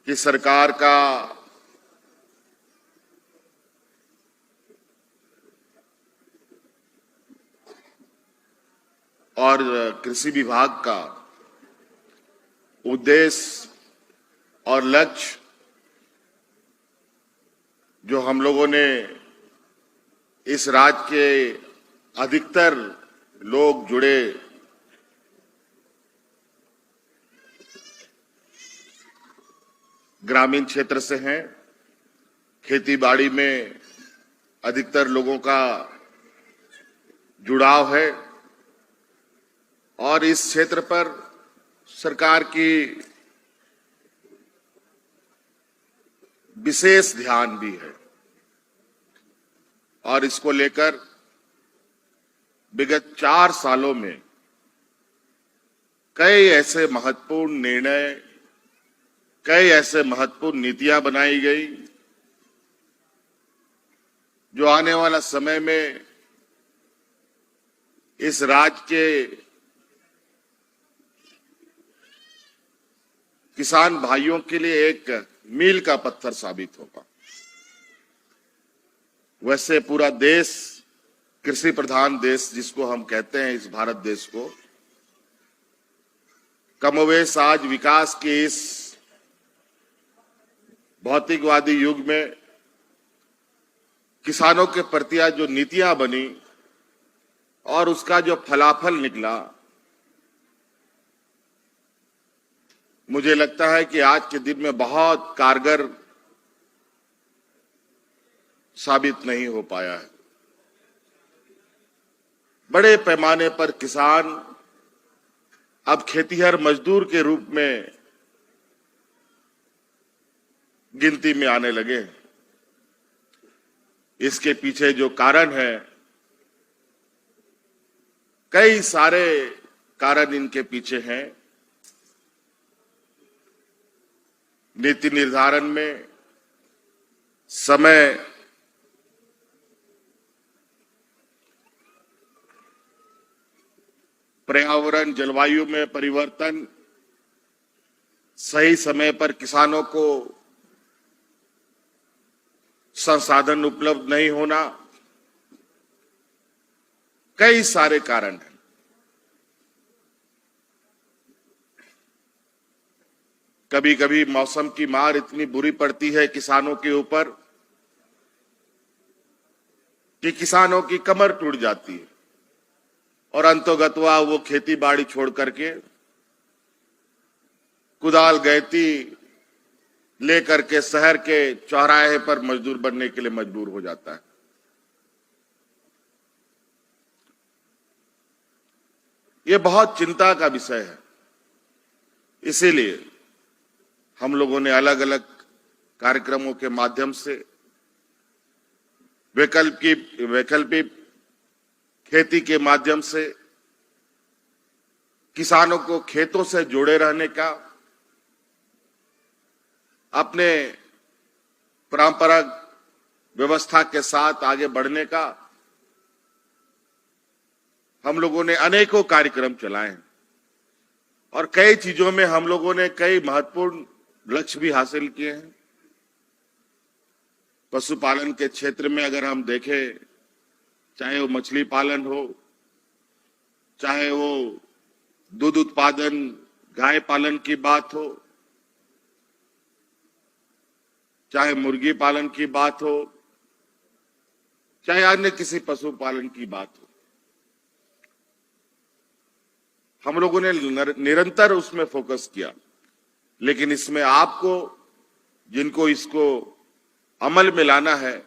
कि सरकार का और कृषि विभाग का उद्देश्य और लक्ष्य जो हम लोगों ने इस राज्य के अधिकतर लोग जुड़े ग्रामीण क्षेत्र से हैं, खेती बाड़ी में अधिकतर लोगों का जुड़ाव है और इस क्षेत्र पर सरकार की विशेष ध्यान भी है और इसको लेकर विगत 4 सालों में कई ऐसे महत्वपूर्ण निर्णय, कई ऐसे महत्वपूर्ण नीतियां बनाई गई जो आने वाला समय में इस राज्य के किसान भाइयों के लिए एक मील का पत्थर साबित होगा। वैसे पूरा देश, कृषि प्रधान देश जिसको हम कहते हैं, इस भारत देश को कमोवेश आज विकास के इस भौतिकवादी युग में किसानों के प्रति आज जो नीतियां बनी और उसका जो फलाफल निकला, मुझे लगता है कि आज के दिन में बहुत कारगर साबित नहीं हो पाया है। बड़े पैमाने पर किसान अब खेतीहर मजदूर के रूप में गिनती में आने लगे। इसके पीछे जो कारण है, कई सारे कारण इनके पीछे हैं। नीति निर्धारण में समय, पर्यावरण जलवायु में परिवर्तन, सही समय पर किसानों को संसाधन उपलब्ध नहीं होना, कई सारे कारण हैं। कभी कभी मौसम की मार इतनी बुरी पड़ती है किसानों के ऊपर कि किसानों की कमर टूट जाती है और अंतोगत्वा वो खेती बाड़ी छोड़ करके कुदाल गैती लेकर के शहर के चौराहे पर मजदूर बनने के लिए मजबूर हो जाता है। ये बहुत चिंता का विषय है। इसीलिए हम लोगों ने अलग अलग कार्यक्रमों के माध्यम से वैकल्पिक खेती के माध्यम से किसानों को खेतों से जुड़े रहने का, अपने परंपरागत व्यवस्था के साथ आगे बढ़ने का हम लोगों ने अनेकों कार्यक्रम चलाए हैं और कई चीजों में हम लोगों ने कई महत्वपूर्ण लक्ष्य भी हासिल किए हैं। पशुपालन के क्षेत्र में अगर हम देखें, चाहे वो मछली पालन हो, चाहे वो दूध उत्पादन, गाय पालन की बात हो, चाहे मुर्गी पालन की बात हो, चाहे अन्य किसी पशुपालन की बात हो, हम लोगों ने निरंतर उसमें फोकस किया। लेकिन इसमें आपको, जिनको इसको अमल में लाना है,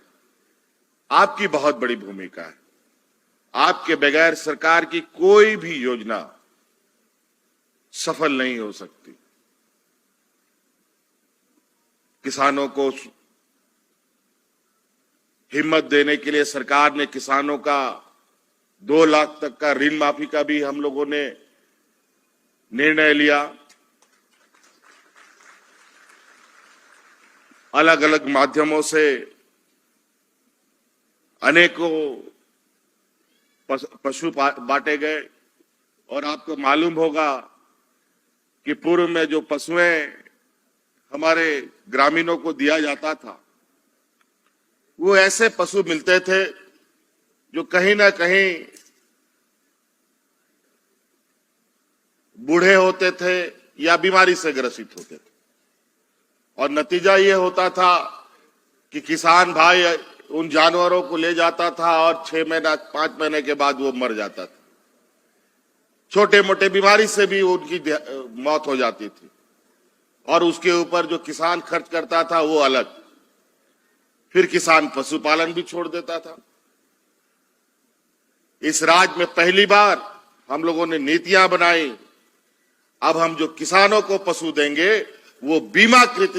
आपकी बहुत बड़ी भूमिका है। आपके बगैर सरकार की कोई भी योजना सफल नहीं हो सकती। किसानों को हिम्मत देने के लिए सरकार ने किसानों का 2 लाख तक का ऋण माफी का भी हम लोगों ने निर्णय लिया। अलग अलग माध्यमों से अनेकों पशु बांटे गए और आपको मालूम होगा कि पूर्व में जो पशुएं हमारे ग्रामीणों को दिया जाता था, वो ऐसे पशु मिलते थे जो कहीं ना कहीं बूढ़े होते थे या बीमारी से ग्रसित होते थे, और नतीजा ये होता था कि किसान भाई उन जानवरों को ले जाता था और 6 महीना 5 महीने के बाद वो मर जाता था। छोटे मोटे बीमारी से भी उनकी मौत हो जाती थी, और उसके ऊपर जो किसान खर्च करता था वो अलग। फिर किसान पशुपालन भी छोड़ देता था। इस राज्य में पहली बार हम लोगों ने नीतियां बनाई, अब हम जो किसानों को पशु देंगे वो बीमाकृत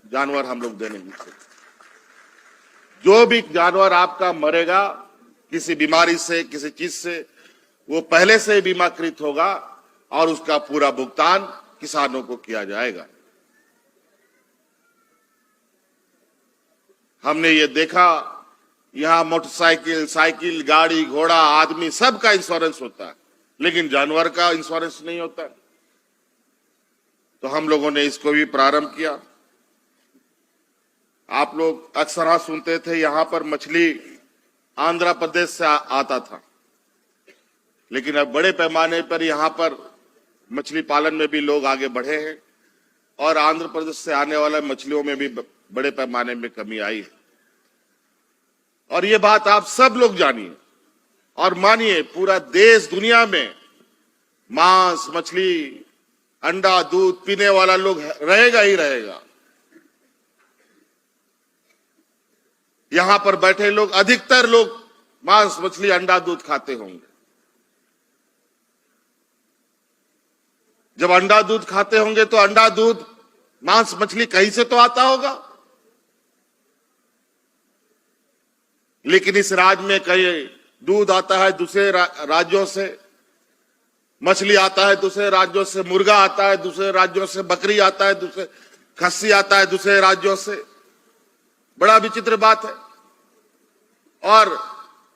जानवर हम लोग देने की। जो भी जानवर आपका मरेगा किसी बीमारी से, किसी चीज से, वो पहले से बीमाकृत होगा और उसका पूरा भुगतान किसानों को किया जाएगा। हमने ये देखा, यहां मोटरसाइकिल, साइकिल, गाड़ी, घोड़ा, आदमी सबका इंश्योरेंस होता है, लेकिन जानवर का इंश्योरेंस नहीं होता। तो हम लोगों ने इसको भी प्रारंभ किया। आप लोग अक्सर सुनते थे यहां पर मछली आंध्र प्रदेश से आता था, लेकिन अब बड़े पैमाने पर यहां पर मछली पालन में भी लोग आगे बढ़े हैं और आंध्र प्रदेश से आने वाले मछलियों में भी बड़े पैमाने में कमी आई है। और ये बात आप सब लोग जानिए और मानिए, पूरा देश दुनिया में मांस, मछली, अंडा, दूध पीने वाला लोग रहेगा ही रहेगा। यहां पर बैठे लोग, अधिकतर लोग मांस, मछली, अंडा, दूध खाते होंगे। जब अंडा दूध खाते होंगे तो अंडा, दूध, मांस, मछली कहीं से तो आता होगा। लेकिन इस राज्य में कहीं दूध आता है दूसरे राज्यों से, मछली आता है दूसरे राज्यों से, मुर्गा आता है दूसरे राज्यों से, बकरी आता है दूसरे, खस्सी आता है दूसरे राज्यों से। बड़ा विचित्र बात है। और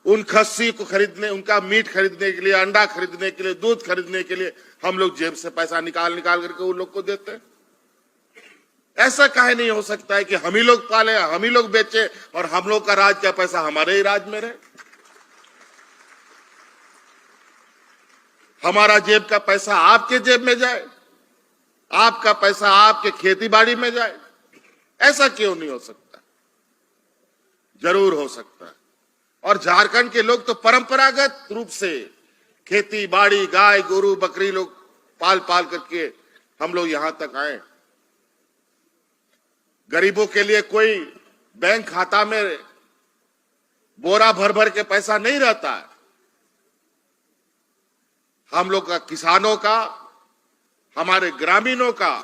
उन खस्सी को खरीदने, उनका मीट खरीदने के लिए, अंडा खरीदने के लिए, दूध खरीदने के लिए हम लोग जेब से पैसा निकाल करके उन लोग को देते हैं। ऐसा काहे नहीं हो सकता है कि हम ही लोग पाले, हम ही लोग बेचे और हम लोग का राज का पैसा हमारे ही राज में रहे, हमारा जेब का पैसा आपके जेब में जाए, आपका पैसा आपके खेती बाड़ी में जाए। ऐसा क्यों नहीं हो सकता? जरूर हो सकता है। और झारखंड के लोग तो परंपरागत रूप से खेती बाड़ी, गाय गोरू बकरी लोग पाल पाल करके हम लोग यहां तक आए। गरीबों के लिए कोई बैंक खाता में बोरा भर भर के पैसा नहीं रहता है। हम लोग का, किसानों का, हमारे ग्रामीणों का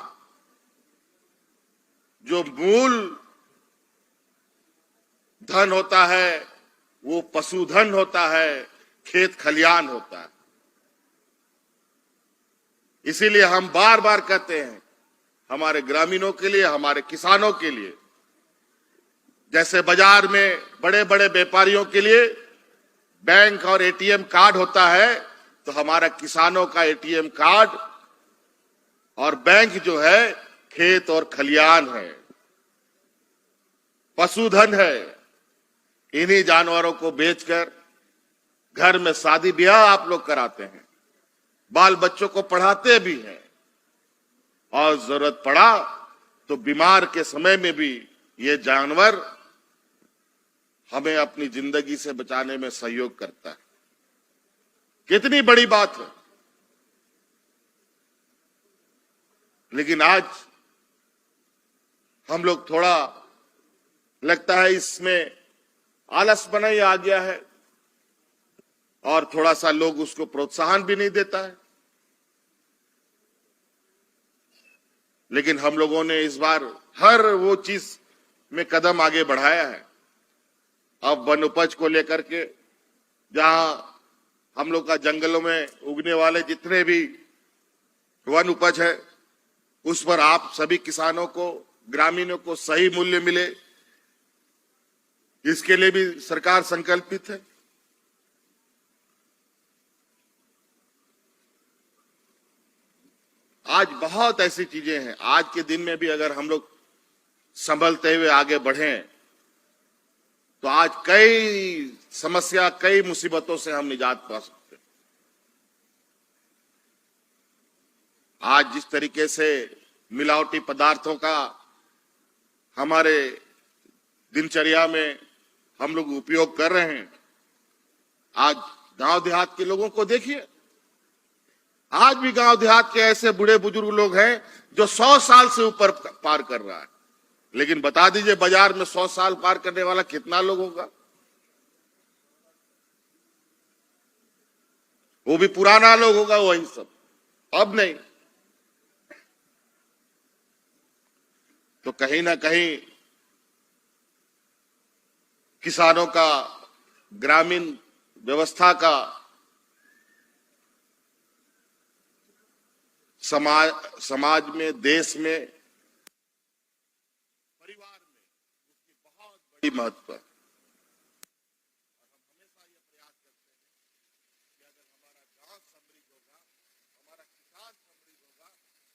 जो मूल धन होता है वो पशुधन होता है, खेत खलियान होता है। इसीलिए हम बार बार कहते हैं हमारे ग्रामीणों के लिए, हमारे किसानों के लिए, जैसे बाजार में बड़े बड़े व्यापारियों के लिए बैंक और एटीएम कार्ड होता है, तो हमारा किसानों का एटीएम कार्ड और बैंक जो है खेत और खलियान है, पशुधन है। इन्हीं जानवरों को बेचकर घर में शादी ब्याह आप लोग कराते हैं, बाल बच्चों को पढ़ाते भी हैं, और जरूरत पड़ा तो बीमार के समय में भी ये जानवर हमें अपनी जिंदगी से बचाने में सहयोग करता है। कितनी बड़ी बात है। लेकिन आज हम लोग थोड़ा, लगता है इसमें आलसपना ही आ गया है और थोड़ा सा लोग उसको प्रोत्साहन भी नहीं देता है। लेकिन हम लोगों ने इस बार हर वो चीज में कदम आगे बढ़ाया है। अब वन उपज को लेकर के, जहां हम लोग का जंगलों में उगने वाले जितने भी वन उपज है, उस पर आप सभी किसानों को, ग्रामीणों को सही मूल्य मिले, इसके लिए भी सरकार संकल्पित है। आज बहुत ऐसी चीजें हैं, आज के दिन में भी अगर हम लोग संभलते हुए आगे बढ़ें तो आज कई समस्या, कई मुसीबतों से हम निजात पा सकते हैं। आज जिस तरीके से मिलावटी पदार्थों का हमारे दिनचर्या में हम लोग उपयोग कर रहे हैं, आज गांव देहात के लोगों को देखिए, आज भी गांव देहात के ऐसे बूढ़े बुजुर्ग लोग हैं जो 100 साल से ऊपर पार कर रहा है। लेकिन बता दीजिए बाजार में 100 साल पार करने वाला कितना लोग होगा? वो भी पुराना लोग होगा, वही सब, अब नहीं। तो कहीं ना कहीं किसानों का, ग्रामीण व्यवस्था का, समाज में, देश में, परिवार में उसकी बहुत बड़ी महत्व है। और हम हमेशा ये प्रयास करते हैं कि अगर हमारा गांव समृद्ध होगा, हमारा किसान समृद्ध होगा,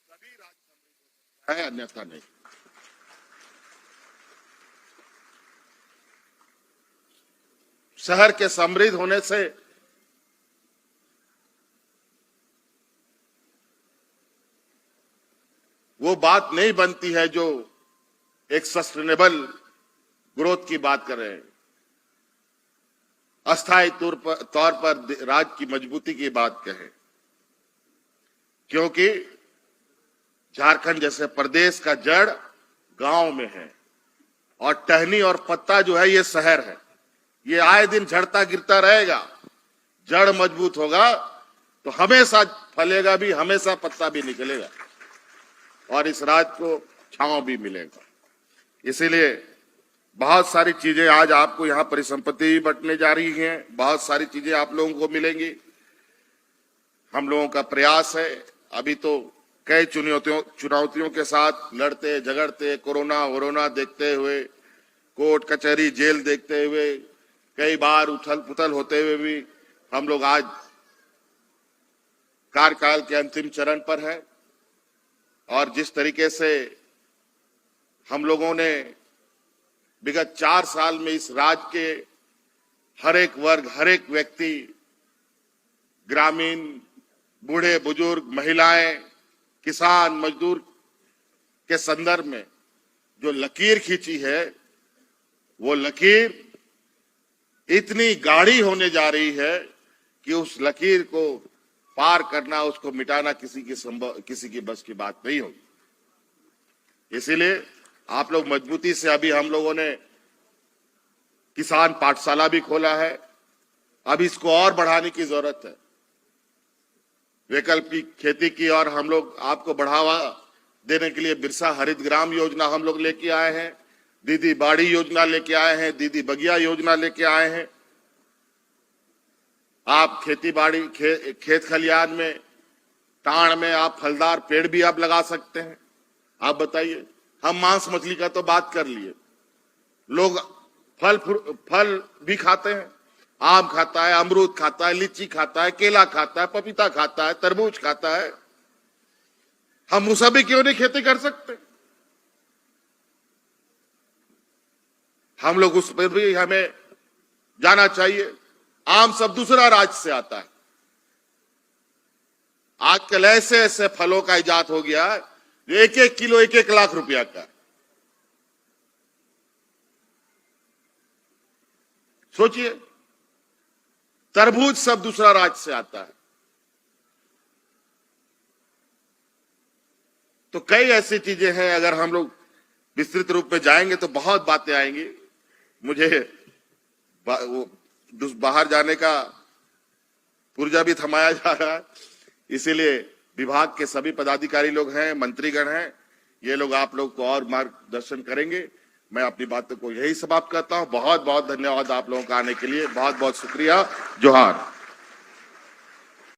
तभी राज्य समृद्ध हो सकता है, अन्यथा नहीं। शहर के समृद्ध होने से वो बात नहीं बनती है जो एक सस्टेनेबल ग्रोथ की बात कर रहे हैं, अस्थायी तौर पर राज्य की मजबूती की बात कहें। क्योंकि झारखंड जैसे प्रदेश का जड़ गांव में है और टहनी और पत्ता जो है ये शहर है। ये आए दिन झड़ता गिरता रहेगा। जड़ मजबूत होगा तो हमेशा फलेगा भी, हमेशा पत्ता भी निकलेगा और इस राज्य को छांव भी मिलेगा। इसीलिए बहुत सारी चीजें आज आपको यहाँ परिसंपत्ति भी बंटने जा रही हैं, बहुत सारी चीजें आप लोगों को मिलेंगी। हम लोगों का प्रयास है, अभी तो कई चुनौतियों के साथ लड़ते झगड़ते, कोरोना देखते हुए, कोर्ट कचहरी जेल देखते हुए, कई बार उथल पुथल होते हुए भी हम लोग आज कार्यकाल के अंतिम चरण पर है। और जिस तरीके से हम लोगों ने विगत 4 साल में इस राज्य के हर एक वर्ग, हर एक व्यक्ति, ग्रामीण, बूढ़े बुजुर्ग, महिलाएं, किसान, मजदूर के संदर्भ में जो लकीर खींची है, वो लकीर इतनी गाढ़ी होने जा रही है कि उस लकीर को पार करना, उसको मिटाना किसी की बस की बात नहीं होगी। इसीलिए आप लोग मजबूती से, अभी हम लोगों ने किसान पाठशाला भी खोला है, अब इसको और बढ़ाने की जरूरत है। वैकल्पिक खेती की और हम लोग आपको बढ़ावा देने के लिए बिरसा हरित ग्राम योजना हम लोग लेके आए हैं, दीदी बाड़ी योजना लेके आए हैं, दीदी बगिया योजना लेके आए हैं। आप खेती बाड़ी, खेत खलियान में, टाण में आप फलदार पेड़ भी आप लगा सकते हैं। आप बताइए, हम मांस मछली का तो बात कर लिए, लोग फल भी खाते हैं, आम खाता है, अमरूद खाता है, लीची खाता है, केला खाता है, पपीता खाता है, तरबूज खाता है। हम मुसम्मी क्यों नहीं खेती कर सकते? हम लोग उस पर भी हमें जाना चाहिए। आम सब दूसरा राज्य से आता है। आजकल ऐसे ऐसे फलों का इजाद हो गया जो 1-1 किलो 1-1 लाख रुपया का। सोचिए, तरबूज सब दूसरा राज्य से आता है। तो कई ऐसी चीजें हैं, अगर हम लोग विस्तृत रूप में जाएंगे तो बहुत बातें आएंगी। मुझे बाहर जाने का पुर्जा भी थमाया जा रहा है, इसीलिए विभाग के सभी पदाधिकारी लोग हैं, मंत्रीगण हैं, ये लोग आप लोग को और मार्गदर्शन करेंगे। मैं अपनी बातों को यही समाप्त करता हूं। बहुत बहुत धन्यवाद आप लोगों का आने के लिए, बहुत बहुत शुक्रिया। जोहार।